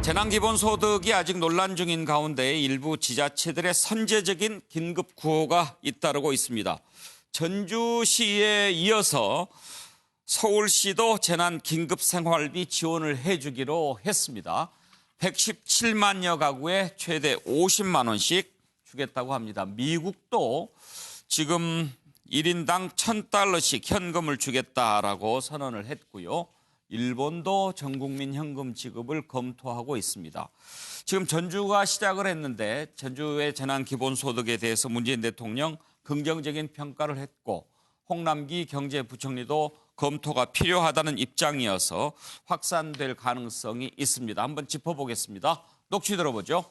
재난기본소득이 아직 논란 중인 가운데 일부 지자체들의 선제적인 긴급 구호가 잇따르고 있습니다. 전주시에 이어서 서울시도 재난긴급생활비 지원을 해주기로 했습니다. 117만여 가구에 최대 50만 원씩 주겠다고 합니다. 미국도 지금 1인당 1,000달러씩 현금을 주겠다라고 선언을 했고요. 일본도 전국민 현금 지급을 검토하고 있습니다. 지금 전주가 시작을 했는데 전주의 재난기본소득에 대해서 문재인 대통령 긍정적인 평가를 했고 홍남기 경제부총리도 검토가 필요하다는 입장이어서 확산될 가능성이 있습니다. 한번 짚어보겠습니다. 녹취 들어보죠.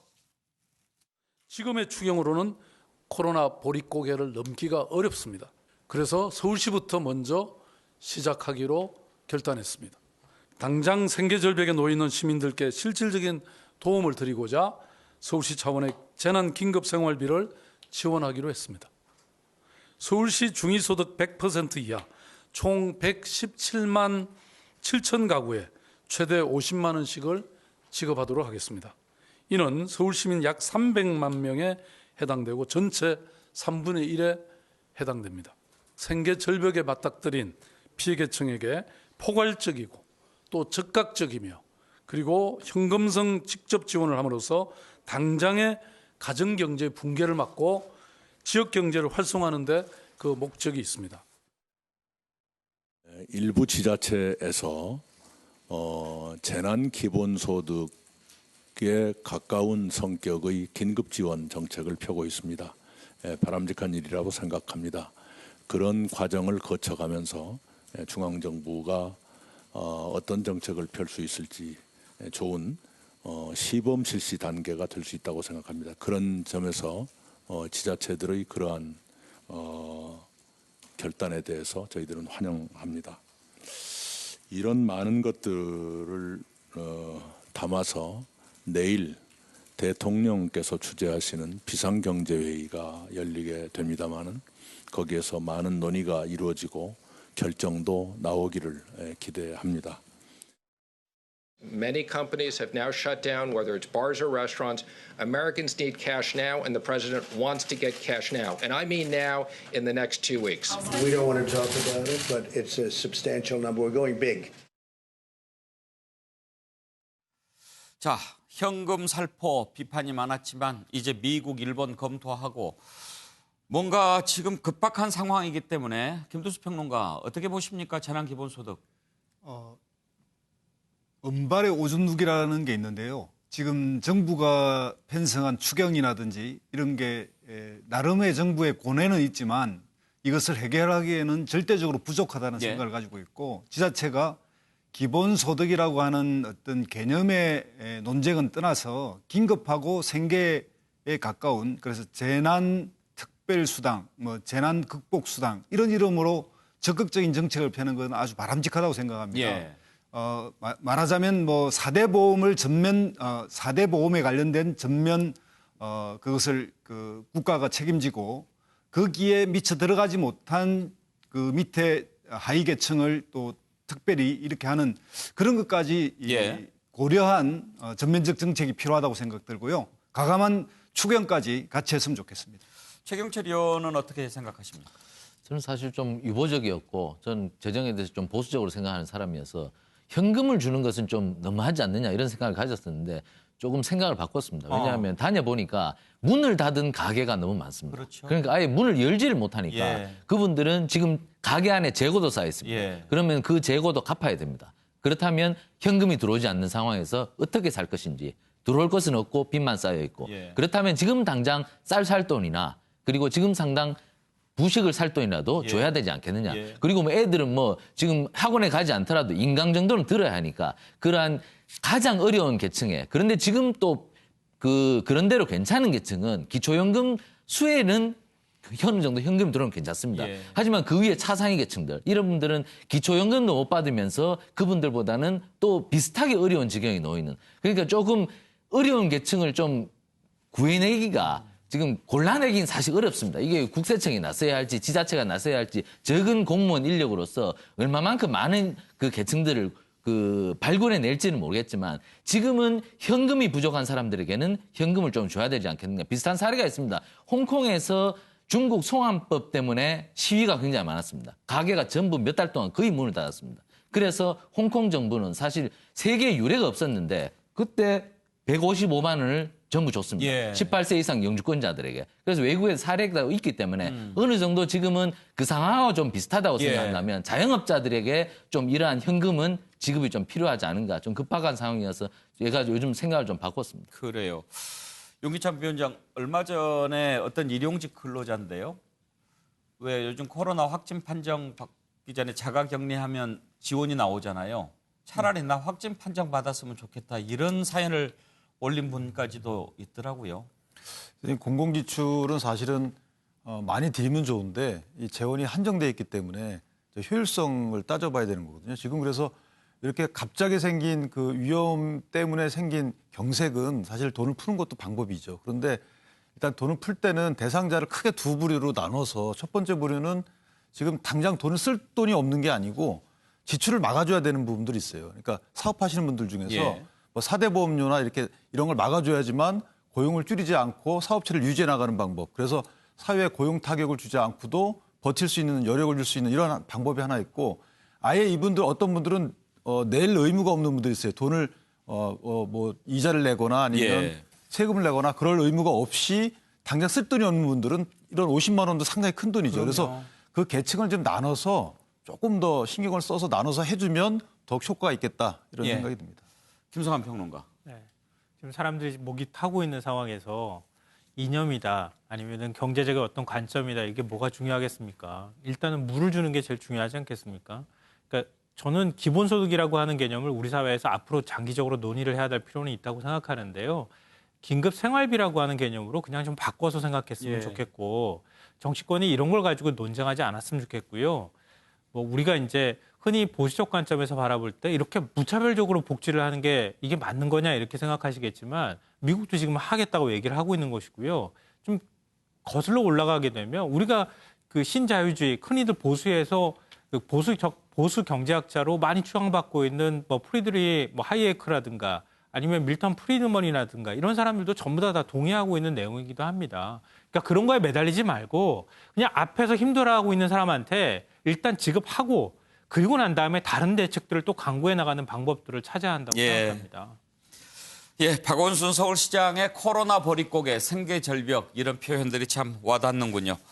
지금의 추경으로는 코로나 보릿고개를 넘기가 어렵습니다. 그래서 서울시부터 먼저 시작하기로 결단했습니다. 당장 생계절벽에 놓여 있는 시민들께 실질적인 도움을 드리고자 서울시 차원의 재난긴급생활비를 지원하기로 했습니다. 서울시 중위소득 100% 이하 총 117만 7천 가구에 최대 50만 원씩을 지급하도록 하겠습니다. 이는 서울시민 약 300만 명에 해당되고 전체 3분의 1에 해당됩니다. 생계절벽에 맞닥뜨린 피해계층에게 포괄적이고 또 즉각적이며 그리고 현금성 직접 지원을 함으로써 당장의 가정경제 붕괴를 막고 지역경제를 활성화하는 데 그 목적이 있습니다. 일부 지자체에서 재난기본소득에 가까운 성격의 긴급지원 정책을 펴고 있습니다. 바람직한 일이라고 생각합니다. 그런 과정을 거쳐가면서 중앙정부가 어떤 정책을 펼 수 있을지 좋은 시범 실시 단계가 될 수 있다고 생각합니다. 그런 점에서 지자체들의 그러한 결단에 대해서 저희들은 환영합니다. 이런 많은 것들을 담아서 내일 대통령께서 주재하시는 비상경제회의가 열리게 됩니다마는 거기에서 많은 논의가 이루어지고 결정도 나오기를 기대합니다. Many companies have now shut down, whether it's bars or restaurants. Americans need cash now, and the president wants to get cash now. And I mean now in the next 2 weeks. We don't want to talk about it, but it's a substantial number. We're going big. 자, 현금 살포 비판이 많았지만 이제 미국, 일본 검토하고 뭔가 지금 급박한 상황이기 때문에 김두수 평론가 어떻게 보십니까? 재난기본소득. 은발의 오줌 누기라는 게 있는데요. 지금 정부가 편성한 추경이라든지 이런 게 나름의 정부의 고뇌는 있지만 이것을 해결하기에는 절대적으로 부족하다는 생각을 가지고 있고 지자체가 기본소득이라고 하는 어떤 개념의 논쟁은 떠나서 긴급하고 생계에 가까운 그래서 재난특별수당, 재난극복수당 이런 이름으로 적극적인 정책을 펴는 건 아주 바람직하다고 생각합니다. 말하자면 4대 보험을 전면 4대 보험에 관련된 전면 그것을 국가가 책임지고 거기에 미처 들어가지 못한 그 밑에 하위 계층을 또 특별히 이렇게 하는 그런 것까지 고려한 전면적 정책이 필요하다고 생각들고요. 가감한 추경까지 같이 했으면 좋겠습니다. 최경철 의원은 어떻게 생각하십니까? 저는 사실 좀 유보적이었고 저는 재정에 대해서 좀 보수적으로 생각하는 사람이어서 현금을 주는 것은 좀 너무하지 않느냐 이런 생각을 가졌었는데 조금 생각을 바꿨습니다. 왜냐하면 다녀보니까 문을 닫은 가게가 너무 많습니다. 그렇죠. 그러니까 아예 문을 열지를 못하니까 그분들은 지금 가게 안에 재고도 쌓여 있습니다. 그러면 그 재고도 갚아야 됩니다. 그렇다면 현금이 들어오지 않는 상황에서 어떻게 살 것인지 들어올 것은 없고 빚만 쌓여 있고 그렇다면 지금 당장 쌀 살 돈이나 그리고 지금 상당 부식을 살 돈이라도 줘야 되지 않겠느냐. 그리고 애들은 지금 학원에 가지 않더라도 인강 정도는 들어야 하니까 그러한 가장 어려운 계층에 그런데 지금 또 그런 대로 괜찮은 계층은 기초연금 수혜는 어느 정도 현금이 들어오면 괜찮습니다. 하지만 그 위에 차상위 계층들 이런 분들은 기초연금도 못 받으면서 그분들보다는 또 비슷하게 어려운 지경에 놓여 있는 그러니까 조금 어려운 계층을 좀 구해내기가 지금 골라내긴 사실 어렵습니다. 이게 국세청이 나서야 할지 지자체가 나서야 할지 적은 공무원 인력으로서 얼마만큼 많은 그 계층들을 그 발굴해 낼지는 모르겠지만 지금은 현금이 부족한 사람들에게는 현금을 좀 줘야 되지 않겠는가. 비슷한 사례가 있습니다. 홍콩에서 중국 송환법 때문에 시위가 굉장히 많았습니다. 가게가 전부 몇 달 동안 거의 문을 닫았습니다. 그래서 홍콩 정부는 사실 세계에 유례가 없었는데 그때 155만 원을 전부 줬습니다. 예. 18세 이상 영주권자들에게. 그래서 외국에 사례가 있기 때문에 어느 정도 지금은 그 상황하고 좀 비슷하다고 예. 생각한다면 자영업자들에게 좀 이러한 현금은 지급이 좀 필요하지 않은가. 좀 급박한 상황이어서 제가 요즘 생각을 좀 바꿨습니다. 그래요. 용기찬 위원장, 얼마 전에 어떤 일용직 근로자인데요. 왜 요즘 코로나 확진 판정 받기 전에 자가격리하면 지원이 나오잖아요. 차라리 나 확진 판정 받았으면 좋겠다. 이런 사연을 올린 분까지도 있더라고요. 공공지출은 사실은 많이 드리면 좋은데 이 재원이 한정돼 있기 때문에 효율성을 따져봐야 되는 거거든요. 지금 그래서 이렇게 갑자기 생긴 그 위험 때문에 생긴 경색은 사실 돈을 푸는 것도 방법이죠. 그런데 일단 돈을 풀 때는 대상자를 크게 두 부류로 나눠서 첫 번째 부류는 지금 당장 돈을 쓸 돈이 없는 게 아니고 지출을 막아줘야 되는 부분들이 있어요. 그러니까 사업하시는 분들 중에서 예. 뭐 사대보험료나 이렇게 이런 걸 막아줘야지만 고용을 줄이지 않고 사업체를 유지해 나가는 방법. 그래서 사회에 고용 타격을 주지 않고도 버틸 수 있는 여력을 줄 수 있는 이런 방법이 하나 있고 아예 이분들 어떤 분들은 낼 의무가 없는 분들이 있어요. 돈을 뭐 이자를 내거나 아니면 예. 세금을 내거나 그럴 의무가 없이 당장 쓸 돈이 없는 분들은 이런 50만 원도 상당히 큰 돈이죠. 그래서 그 계층을 좀 나눠서 조금 더 신경을 써서 나눠서 해주면 더욱 효과가 있겠다 이런 예. 생각이 듭니다. 김성환 평론가. 네. 지금 사람들이 목이 타고 있는 상황에서 이념이다 아니면은 경제적인 어떤 관점이다 이게 뭐가 중요하겠습니까? 일단은 물을 주는 게 제일 중요하지 않겠습니까? 그러니까 저는 기본소득이라고 하는 개념을 우리 사회에서 앞으로 장기적으로 논의를 해야 될 필요는 있다고 생각하는데요. 긴급 생활비라고 하는 개념으로 그냥 좀 바꿔서 생각했으면 예. 좋겠고 정치권이 이런 걸 가지고 논쟁하지 않았으면 좋겠고요. 뭐 우리가 이제 흔히 보수적 관점에서 바라볼 때 이렇게 무차별적으로 복지를 하는 게 이게 맞는 거냐 이렇게 생각하시겠지만 미국도 지금 하겠다고 얘기를 하고 있는 것이고요. 좀 거슬러 올라가게 되면 우리가 그 신자유주의 흔히들 보수에서 그 보수 경제학자로 많이 추앙받고 있는 뭐 프리드리 뭐 하이에크라든가 아니면 밀턴 프리드먼이라든가 이런 사람들도 전부 다 동의하고 있는 내용이기도 합니다. 그러니까 그런 거에 매달리지 말고 그냥 앞에서 힘들어하고 있는 사람한테 일단 지급하고 그리고 난 다음에 다른 대책들을 또 강구해 나가는 방법들을 찾아야 한다고 예. 생각합니다. 예, 박원순 서울시장의 코로나 보릿고개, 생계절벽 이런 표현들이 참 와닿는군요.